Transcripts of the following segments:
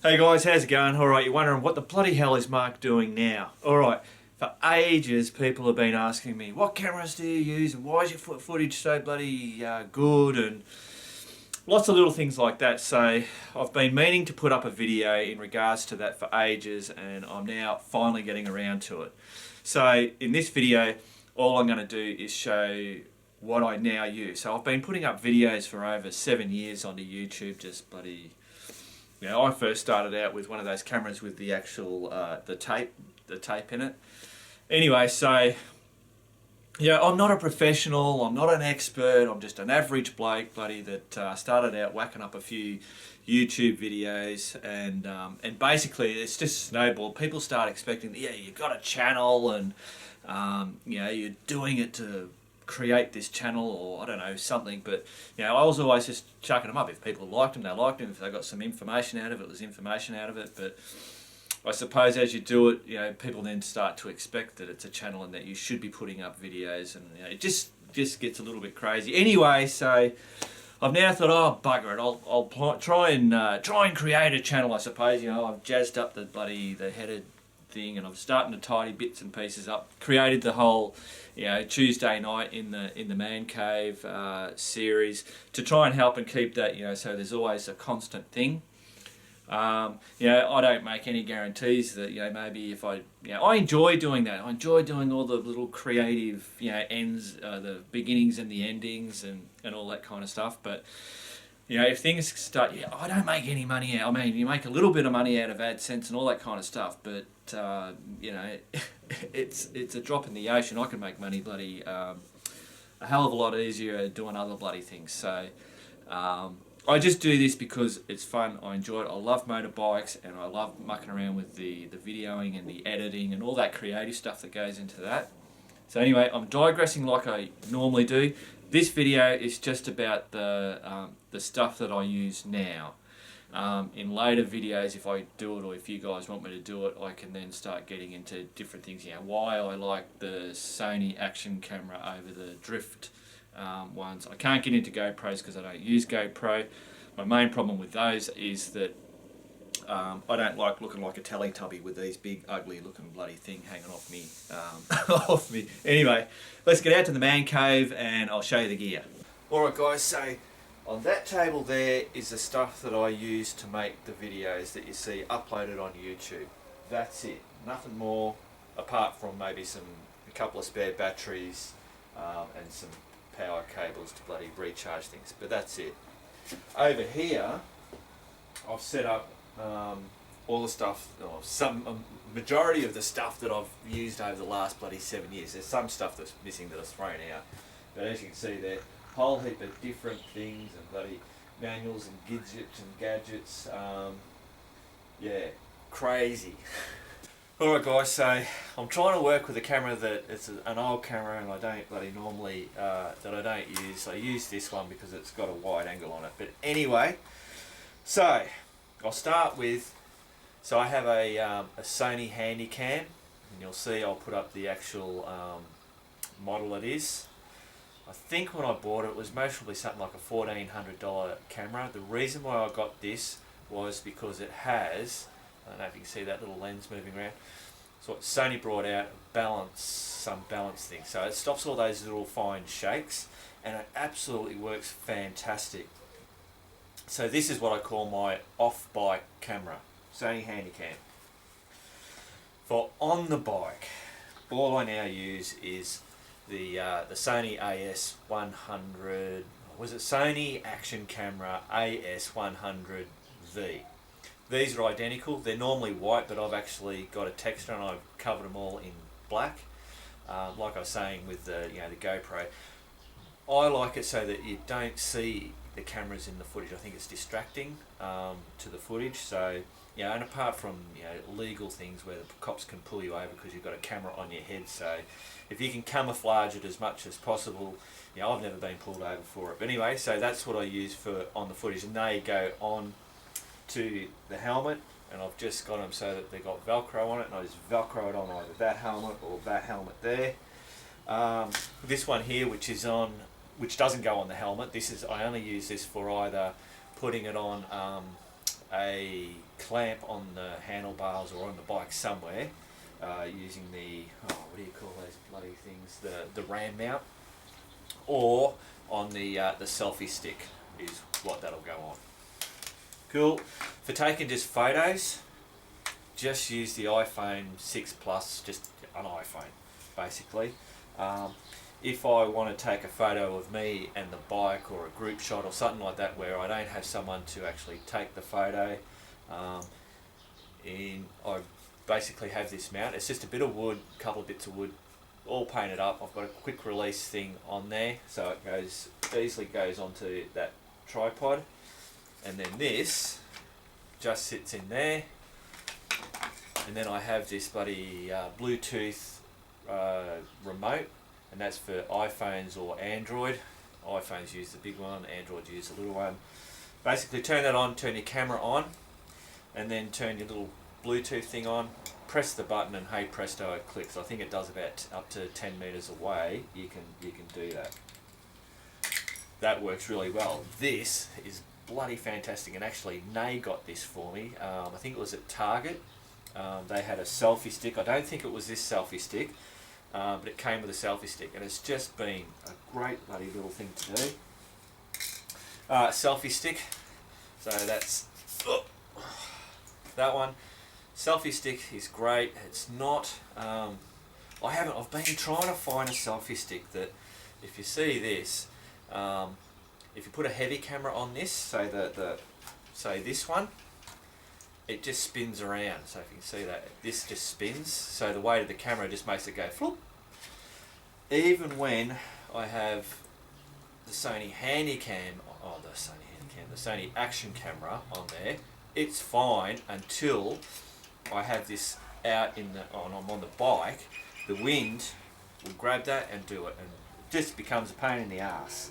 Hey guys, how's it going? Alright, you're wondering what the bloody hell is Mark doing now? Alright, for ages people have been asking me, what cameras do you use and why is your footage so bloody good, and lots of little things like that. So I've been meaning to put up a video in regards to that for ages, and I'm now finally getting around to it. So in this video, all I'm going to do is show what I now use. So I've been putting up videos for over 7 years onto YouTube, just bloody... You know, I first started out with one of those cameras with the actual the tape in it. Anyway, so yeah, I'm not a professional. I'm not an expert. I'm just an average bloke, buddy, that started out whacking up a few YouTube videos, and basically it's just snowballed. People start expecting, yeah, you've got a channel, and you know, you're doing it to create this channel, or I don't know, something. But you know, I was always just chucking them up. If people liked them, they liked them. If they got some information out of it, it was information out of it. But I suppose as you do it, you know, people then start to expect that it's a channel and that you should be putting up videos, and you know, it just gets a little bit crazy. Anyway, so I've now thought, oh bugger it, I'll try and create a channel. I suppose, you know, I've jazzed up the headed thing, and I'm starting to tidy bits and pieces up. Created the whole, you know, Tuesday night in the man cave series to try and help and keep that, you know, so there's always a constant thing. You know, I don't make any guarantees that, you know, maybe if I enjoy doing that. I enjoy doing all the little creative, you know, ends, the beginnings and the endings, and all that kind of stuff. But you know, if things start, yeah, I don't make any money out. I mean, you make a little bit of money out of AdSense and all that kind of stuff, but you know, it's a drop in the ocean. I can make money bloody a hell of a lot easier doing other bloody things. So I just do this because it's fun. I enjoy it. I love motorbikes, and I love mucking around with the videoing and the editing and all that creative stuff that goes into that. So anyway, I'm digressing like I normally do. This video is just about the stuff that I use now. In later videos, if I do it, or if you guys want me to do it, I can then start getting into different things. You know, why I like the Sony action camera over the drift ones. I can't get into GoPros because I don't use GoPro. My main problem with those is that I don't like looking like a Teletubby with these big ugly looking bloody thing hanging off me. Off me. Anyway, let's get out to the man cave and I'll show you the gear. Alright guys, so on that table there is the stuff that I use to make the videos that you see uploaded on YouTube. That's it. Nothing more, apart from maybe a couple of spare batteries and some power cables to bloody recharge things, but that's it. Over here I've set up all the stuff, or majority of the stuff that I've used over the last bloody 7 years. There's some stuff that's missing that I've thrown out, but as you can see there, whole heap of different things and bloody manuals and gadgets. Yeah, crazy. Alright guys, so I'm trying to work with a camera that it's an old camera, and I don't bloody normally, that I don't use. I use this one because it's got a wide angle on it. But anyway, so I'll start with, so I have a Sony Handycam, and you'll see I'll put up the actual model it is. I think when I bought it, it was most probably something like a $1,400 camera. The reason why I got this was because it has, I don't know if you can see that little lens moving around. So Sony brought out some balance thing. So it stops all those little fine shakes, and it absolutely works fantastic. So this is what I call my off-bike camera, Sony Handycam. For on the bike, all I now use is the Sony AEST.100, was it Sony Action Camera AEST.100V. These are identical. They're normally white, but I've actually got a texture and I've covered them all in black. Like I was saying with the GoPro, I like it so that you don't see the cameras in the footage. I think it's distracting to the footage. So and apart from legal things where the cops can pull you over because you've got a camera on your head, so if you can camouflage it as much as possible, I've never been pulled over for it. But anyway, so that's what I use for on the footage, and they go on to the helmet, and I've just got them so that they've got Velcro on it, and I just Velcro it on either that helmet or that helmet there. This one here, which doesn't go on the helmet, I only use this for either putting it on a clamp on the handlebars or on the bike somewhere, using the, what do you call those bloody things, the ram mount, or on the selfie stick is what that'll go on. Cool. For taking just photos, just use the iPhone 6 Plus, just an iPhone basically. If I want to take a photo of me and the bike, or a group shot or something like that where I don't have someone to actually take the photo, I basically have this mount. It's just a bit of wood, a couple of bits of wood, all painted up. I've got a quick release thing on there, so it easily goes onto that tripod, and then this just sits in there. And then I have this bloody Bluetooth remote, and that's for iPhones or Android. iPhones use the big one, Android use the little one. Basically turn that on, turn your camera on, and then turn your little Bluetooth thing on, press the button, and hey presto, it clicks. I think it does about up to 10 meters away. You can do that. That works really well. This is bloody fantastic, and actually Nay got this for me. I think it was at Target. They had a selfie stick. I don't think it was this selfie stick, but it came with a selfie stick, and it's just been a great bloody little thing to do. Selfie stick. So that's that one. Selfie stick is great. It's not. I've been trying to find a selfie stick that, if you see this, if you put a heavy camera on this, say this one, it just spins around. So if you can see that, this just spins. So the weight of the camera just makes it go floop. Even when I have the Sony Handycam, the Sony Action camera on there, it's fine until I have this out I'm on the bike. The wind will grab that and do it, and it just becomes a pain in the ass.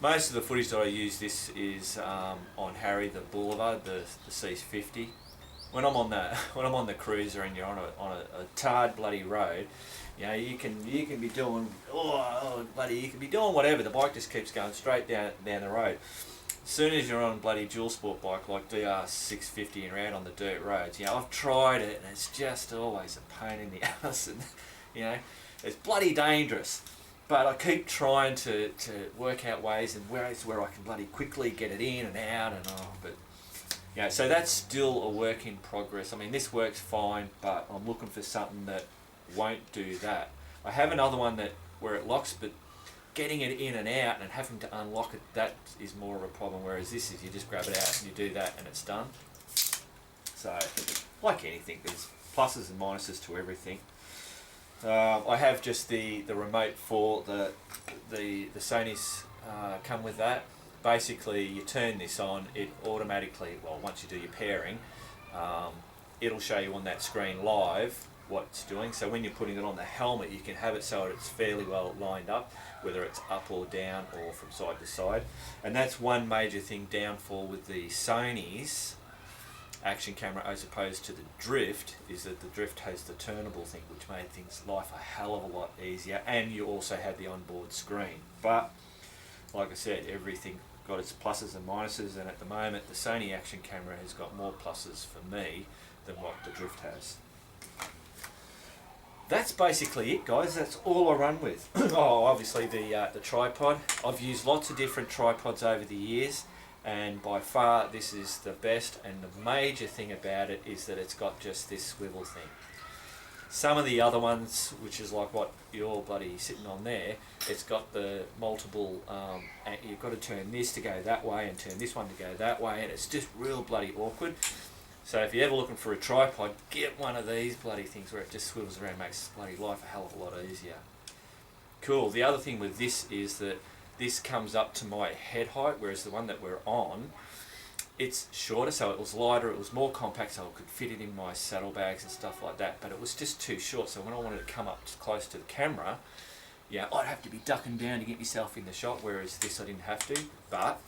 Most of the footage that I use this is on Harry the Boulevard, the C50. When I'm on the cruiser and you're on a tarred bloody road, you know, you can be doing you can be doing whatever. The bike just keeps going straight down the road. As soon as you're on a bloody dual sport bike like DR650 and around on the dirt roads, you know, I've tried it and it's just always a pain in the ass, and you know, it's bloody dangerous. But I keep trying to work out ways and ways where I can bloody quickly get it in and out, but you know, so that's still a work in progress. I mean, this works fine, but I'm looking for something that won't do that. I have another one where it locks, but getting it in and out and having to unlock it, that is more of a problem, whereas this is you just grab it out and you do that and it's done. So, like anything, there's pluses and minuses to everything. I have just the remote for the Sony's come with that. Basically, you turn this on, it automatically, well, once you do your pairing, it'll show you on that screen live what it's doing. So when you're putting it on the helmet, you can have it so it's fairly well lined up, whether it's up or down or from side to side. And that's one major thing downfall with the Sony's action camera as opposed to the Drift, is that the Drift has the turnable thing, which made things life a hell of a lot easier, and you also had the onboard screen. But like I said, everything got its pluses and minuses, and at the moment the Sony action camera has got more pluses for me than what the Drift has. That's basically it, guys. That's all I run with. Obviously the tripod. I've used lots of different tripods over the years, and by far this is the best, and the major thing about it is that it's got just this swivel thing. Some of the other ones, which is like what you're bloody sitting on there, it's got the multiple, you've got to turn this to go that way and turn this one to go that way, and it's just real bloody awkward. So if you're ever looking for a tripod, get one of these bloody things where it just swivels around, makes bloody life a hell of a lot easier. Cool. The other thing with this is that this comes up to my head height, whereas the one that we're on, it's shorter, so it was lighter, it was more compact, so I could fit it in my saddlebags and stuff like that, but it was just too short, so when I wanted to come up close to the camera, yeah, I'd have to be ducking down to get myself in the shot, whereas this I didn't have to. But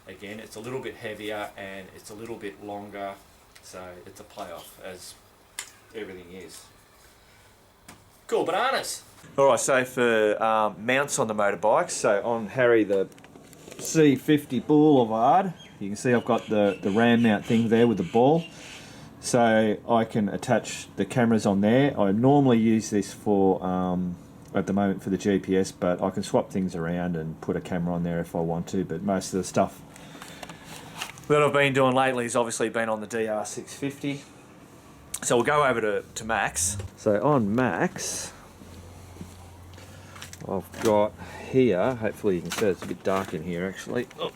again, it's a little bit heavier and it's a little bit longer, so it's a playoff, as everything is. Cool bananas! Alright, so for mounts on the motorbikes, so on Harry the C50 Boulevard, You can see I've got the RAM mount thing there with the ball, so I can attach the cameras on there. I normally use this for at the moment for the GPS, but I can swap things around and put a camera on there if I want to. But most of the stuff that I've been doing lately has obviously been on the DR650. So we'll go over to Max. So on Max, I've got here, hopefully you can see it's a bit dark in here actually. Oh,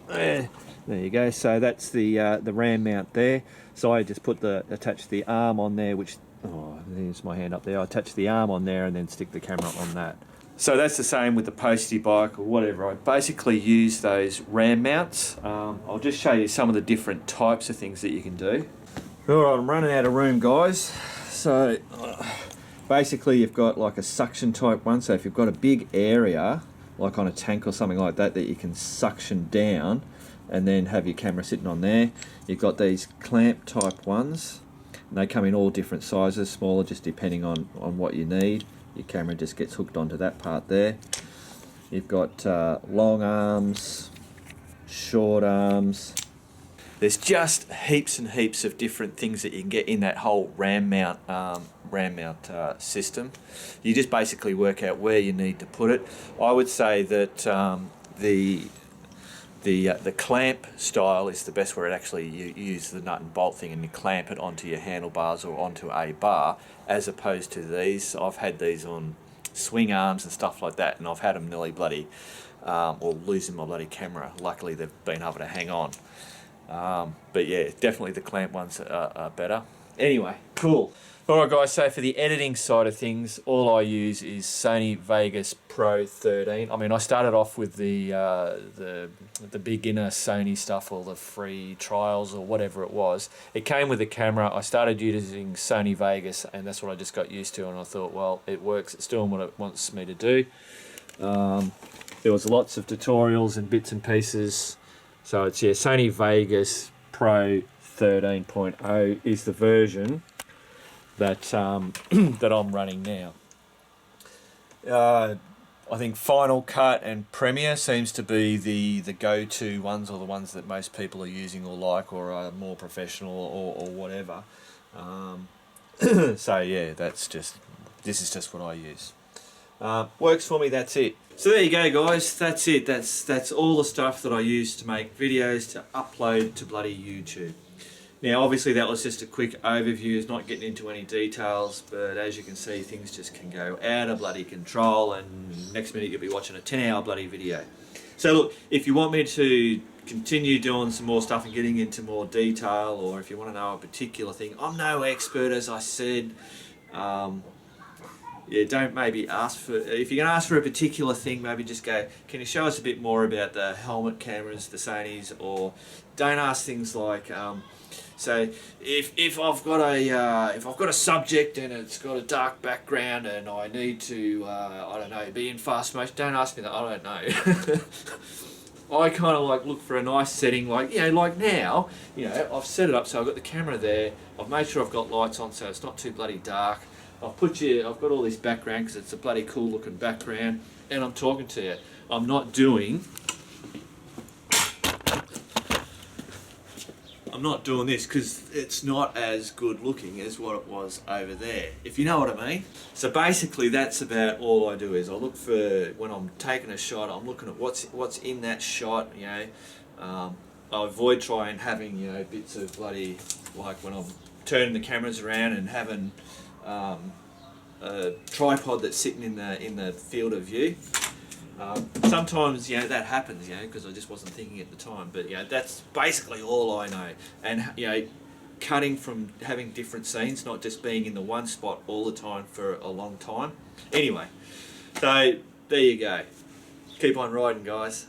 there you go. So that's the RAM mount there. So I just attach the arm on there, which, oh, there's my hand up there. I attach the arm on there and then stick the camera on that. So that's the same with the postie bike or whatever. I basically use those RAM mounts. I'll just show you some of the different types of things that you can do. Alright, I'm running out of room, guys. So basically you've got like a suction type one. So if you've got a big area, like on a tank or something like that, that you can suction down and then have your camera sitting on there. You've got these clamp type ones. And they come in all different sizes, smaller, just depending on what you need. Your camera just gets hooked onto that part there. You've got long arms, short arms. There's just heaps and heaps of different things that you can get in that whole RAM mount system. You just basically work out where you need to put it. I would say that the clamp style is the best, where it actually you use the nut and bolt thing and you clamp it onto your handlebars or onto a bar, as opposed to these. I've had these on swing arms and stuff like that, and I've had them nearly bloody or losing my bloody camera. Luckily they've been able to hang on. But yeah, definitely the clamp ones are better. Anyway, cool. Alright guys, so for the editing side of things, all I use is Sony Vegas Pro 13. I mean, I started off with the beginner Sony stuff, or the free trials or whatever it was. It came with a camera. I started using Sony Vegas, and that's what I just got used to, and I thought, well, it works. It's doing what it wants me to do. There was lots of tutorials and bits and pieces. So it's, yeah, Sony Vegas Pro 13.0 is the version that that I'm running now. I think Final Cut and Premiere seems to be the go-to ones, or the ones that most people are using or like, or are more professional or whatever. So yeah, this is just what I use. Works for me, that's it. So there you go guys, that's it. That's all the stuff that I use to make videos to upload to bloody YouTube. Now obviously that was just a quick overview, it's not getting into any details, but as you can see, things just can go out of bloody control, and next minute you'll be watching a 10-hour bloody video. So look, if you want me to continue doing some more stuff and getting into more detail, or if you want to know a particular thing, I'm no expert, as I said. Yeah, don't maybe ask for, if you're going to ask for a particular thing, maybe just go, can you show us a bit more about the helmet cameras, the Sonys, or don't ask things like, so if I've got a subject and it's got a dark background and I need to, I don't know, be in fast motion, don't ask me that, I don't know. I kind of like look for a nice setting, like, you know, like now, you know, I've set it up so I've got the camera there, I've made sure I've got lights on so it's not too bloody dark. I've got all this background because it's a bloody cool looking background, and I'm talking to you. I'm not doing this because it's not as good looking as what it was over there, if you know what I mean. So basically that's about all I do, is I look for, when I'm taking a shot, I'm looking at what's in that shot, you know. I avoid trying having, you know, bits of bloody, like when I'm turning the cameras around and having a tripod that's sitting in the field of view. Sometimes, you know, that happens, you know, because I just wasn't thinking at the time. But, you know, that's basically all I know. And, you know, cutting from having different scenes, not just being in the one spot all the time for a long time. Anyway, so there you go. Keep on riding, guys.